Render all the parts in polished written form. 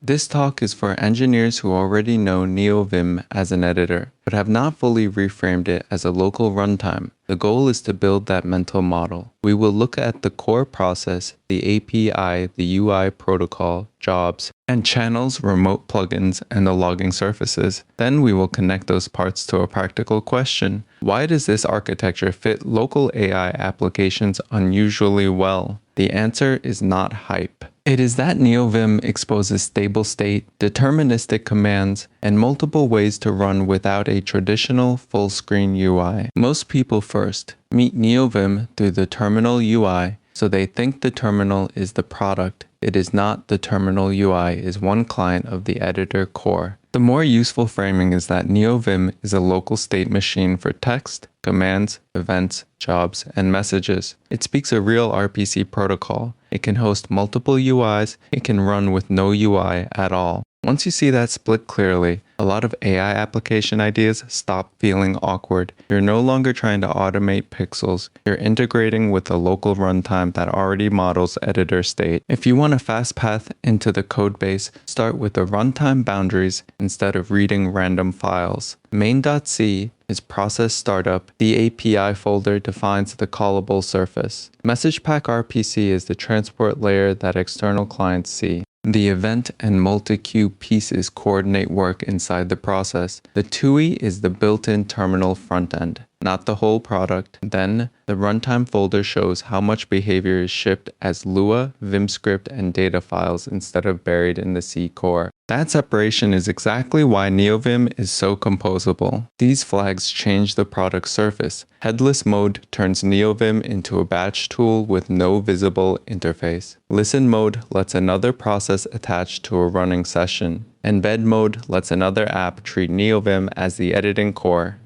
This talk is for engineers who already know Neovim as an editor, but have not fully reframed it as a local runtime. The goal is to build that mental model. We will look at the core process, the API, the UI protocol, jobs, and channels, remote plugins, and the logging surfaces. Then we will connect those parts to a practical question. Why does this architecture fit local AI applications unusually well? The answer is not hype. It is that Neovim exposes stable state, deterministic commands, and multiple ways to run without a traditional full-screen UI. Most people first meet Neovim through the terminal UI, so they think the terminal is the product. It is not. The terminal UI is one client of the editor core. The more useful framing is that Neovim is a local state machine for text, commands, events, jobs, and messages. It speaks a real RPC protocol. It can host multiple UIs. It can run with no UI at all. Once you see that split clearly, a lot of AI application ideas stop feeling awkward. You're no longer trying to automate pixels. You're integrating with a local runtime that already models editor state. If you want a fast path into the codebase, start with the runtime boundaries instead of reading random files. Main.c is process startup. The API folder defines the callable surface. MessagePack RPC is the transport layer that external clients see. The event and multi-queue pieces coordinate work inside the process. The TUI is the built-in terminal front-end, not the whole product. Then, the runtime folder shows how much behavior is shipped as Lua, Vim script, and data files instead of buried in the C core. That separation is exactly why Neovim is so composable. These flags change the product surface. Headless mode turns Neovim into a batch tool with no visible interface. Listen mode lets another process attach to a running session. Embed mode lets another app treat Neovim as the editing core.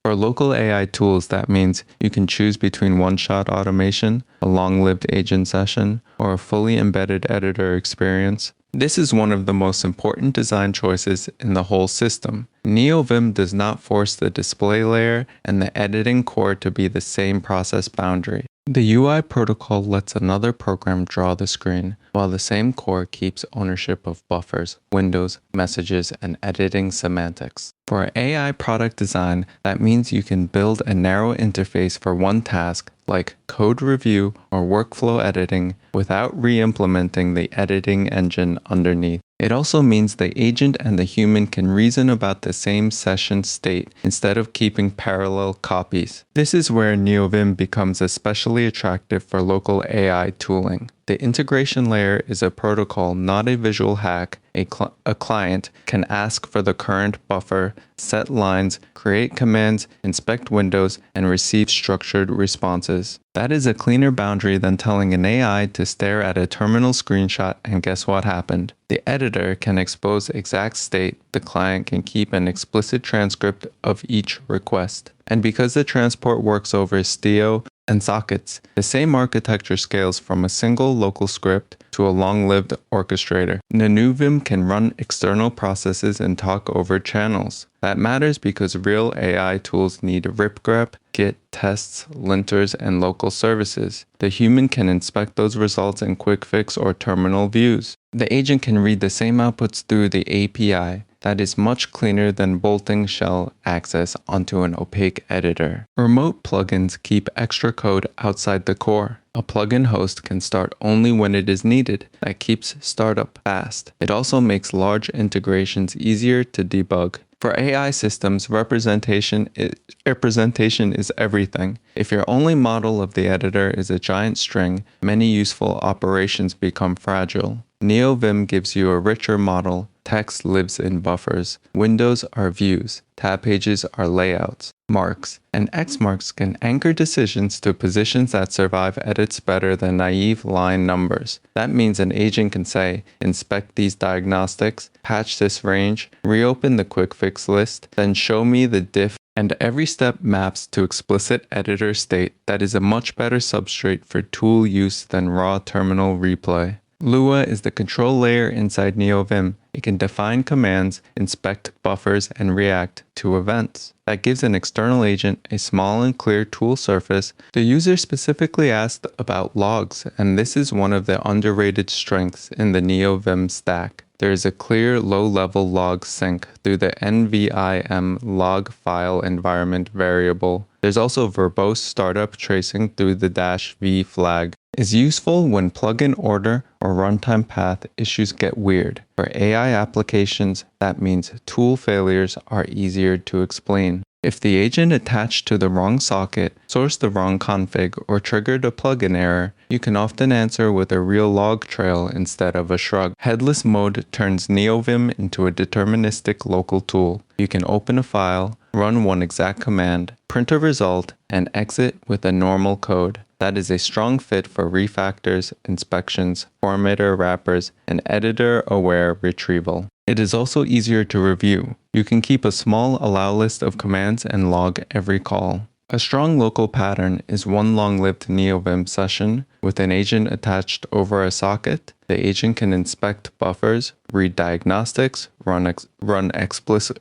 For local AI tools, that means you can choose between one-shot automation, a long-lived agent session, or a fully embedded editor experience. This is one of the most important design choices in the whole system. Neovim does not force the display layer and the editing core to be the same process boundary. The UI protocol lets another program draw the screen, while the same core keeps ownership of buffers, windows, messages, and editing semantics. For AI product design, that means you can build a narrow interface for one task, like code review or workflow editing, without re-implementing the editing engine underneath. It also means the agent and the human can reason about the same session state instead of keeping parallel copies. This is where Neovim becomes especially attractive for local AI tooling. The integration layer is a protocol, not a visual hack. A client can ask for the current buffer, set lines, create commands, inspect windows, and receive structured responses. That is a cleaner boundary than telling an AI to stare at a terminal screenshot and guess what happened. The editor can expose exact state. The client can keep an explicit transcript of each request. And because the transport works over Stio and sockets, the same architecture scales from a single local script to a long-lived orchestrator. Neovim can run external processes and talk over channels. That matters because real AI tools need ripgrep, git, tests, linters, and local services. The human can inspect those results in quick fix or terminal views. The agent can read the same outputs through the API. That is much cleaner than bolting shell access onto an opaque editor. Remote plugins keep extra code outside the core. A plugin host can start only when it is needed. That keeps startup fast. It also makes large integrations easier to debug. For AI systems, representation is everything. If your only model of the editor is a giant string, many useful operations become fragile. Neovim gives you a richer model. Text lives in buffers. Windows are views. Tab pages are layouts. Marks and X marks can anchor decisions to positions that survive edits better than naive line numbers. That means an agent can say, inspect these diagnostics, patch this range, reopen the quick fix list, then show me the diff, and every step maps to explicit editor state. That is a much better substrate for tool use than raw terminal replay. Lua is the control layer inside Neovim. it can define commands, inspect buffers, and react to events. That gives an external agent a small and clear tool surface. The user specifically asked about logs, and this is one of the underrated strengths in the Neovim stack. There is a clear low-level log sync through the NVIM log file environment variable. There's also verbose startup tracing through the -v flag. Is useful when plugin order or runtime path issues get weird. For AI applications, that means tool failures are easier to explain. If the agent attached to the wrong socket, sourced the wrong config, or triggered a plugin error, you can often answer with a real log trail instead of a shrug. Headless mode turns Neovim into a deterministic local tool. You can open a file, run one exact command, print a result, and exit with a normal code. That is a strong fit for refactors, inspections, formatter wrappers, and editor-aware retrieval. It is also easier to review. You can keep a small allow list of commands and log every call. A strong local pattern is one long-lived Neovim session with an agent attached over a socket. The agent can inspect buffers, read diagnostics, run explicit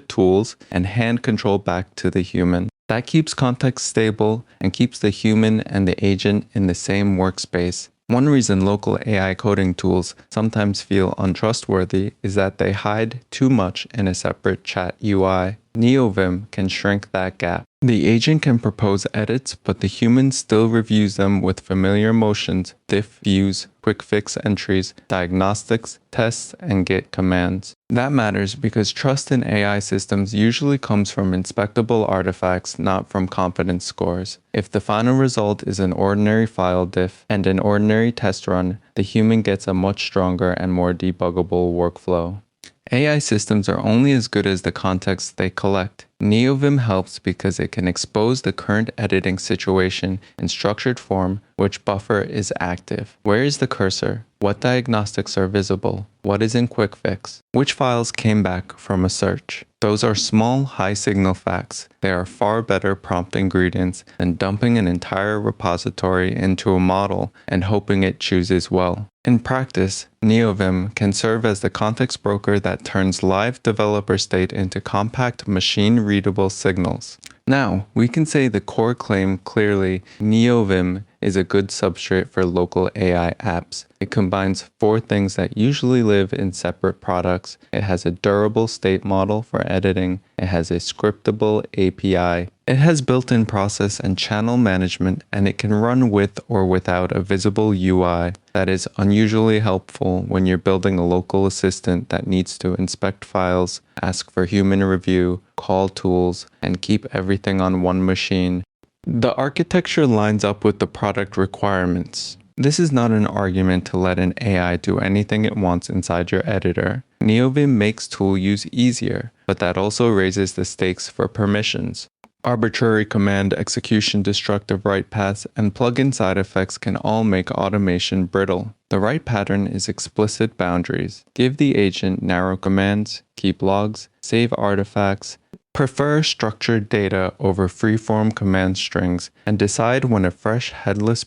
tools, and hand control back to the human. That keeps context stable and keeps the human and the agent in the same workspace. One reason local AI coding tools sometimes feel untrustworthy is that they hide too much in a separate chat UI. Neovim can shrink that gap. The agent can propose edits, but the human still reviews them with familiar motions, diff views, quick fix entries, diagnostics, tests, and git commands. That matters because trust in AI systems usually comes from inspectable artifacts, not from confidence scores. If the final result is an ordinary file diff and an ordinary test run, the human gets a much stronger and more debuggable workflow. AI systems are only as good as the context they collect. Neovim helps because it can expose the current editing situation in structured form, which buffer is active. Where is the cursor? What diagnostics are visible? What is in quick fix? Which files came back from a search? Those are small, high-signal facts. They are far better prompt ingredients than dumping an entire repository into a model and hoping it chooses well. In practice, Neovim can serve as the context broker that turns live developer state into compact machine-readable signals. Now, we can say the core claim clearly: Neovim is a good substrate for local AI apps. It combines 4 things that usually live in separate products. It has a durable state model for editing. It has a scriptable API. It has built-in process and channel management, and it can run with or without a visible UI. That is unusually helpful when you're building a local assistant that needs to inspect files, ask for human review, call tools, and keep everything on one machine. The architecture lines up with the product requirements. This is not an argument to let an AI do anything it wants inside your editor. Neovim makes tool use easier, but that also raises the stakes for permissions. Arbitrary command execution, destructive write paths, and plugin side effects can all make automation brittle. The right pattern is explicit boundaries. Give the agent narrow commands, keep logs, save artifacts, prefer structured data over freeform command strings, and decide when a fresh headless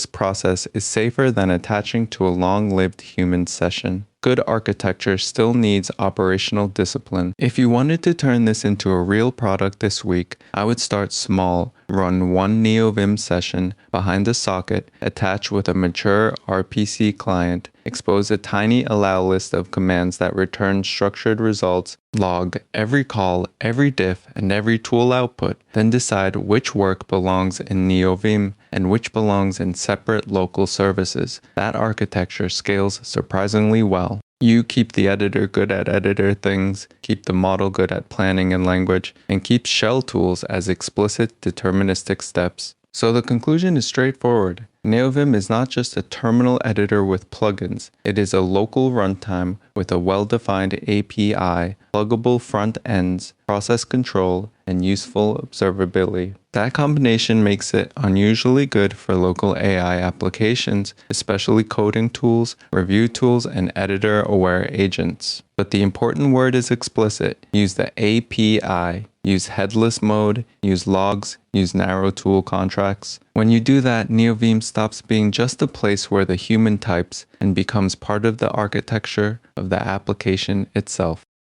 process is safer than attaching to a long-lived human session. Good architecture still needs operational discipline. If you wanted to turn this into a real product this week, I would start small, run one Neovim session behind the socket, attach with a mature RPC client, expose a tiny allow list of commands that return structured results, log every call, every diff, and every tool output, then decide which work belongs in Neovim and which belongs in separate local services. That architecture scales surprisingly well. You keep the editor good at editor things, keep the model good at planning and language, and keep shell tools as explicit deterministic steps. So the conclusion is straightforward. Neovim is not just a terminal editor with plugins. It is a local runtime with a well-defined API, pluggable front ends, process control, and useful observability. That combination makes it unusually good for local AI applications, especially coding tools, review tools, and editor-aware agents. But the important word is explicit. Use the API. Use headless mode, use logs, use narrow tool contracts. When you do that, Neovim stops being just a place where the human types and becomes part of the architecture of the application itself.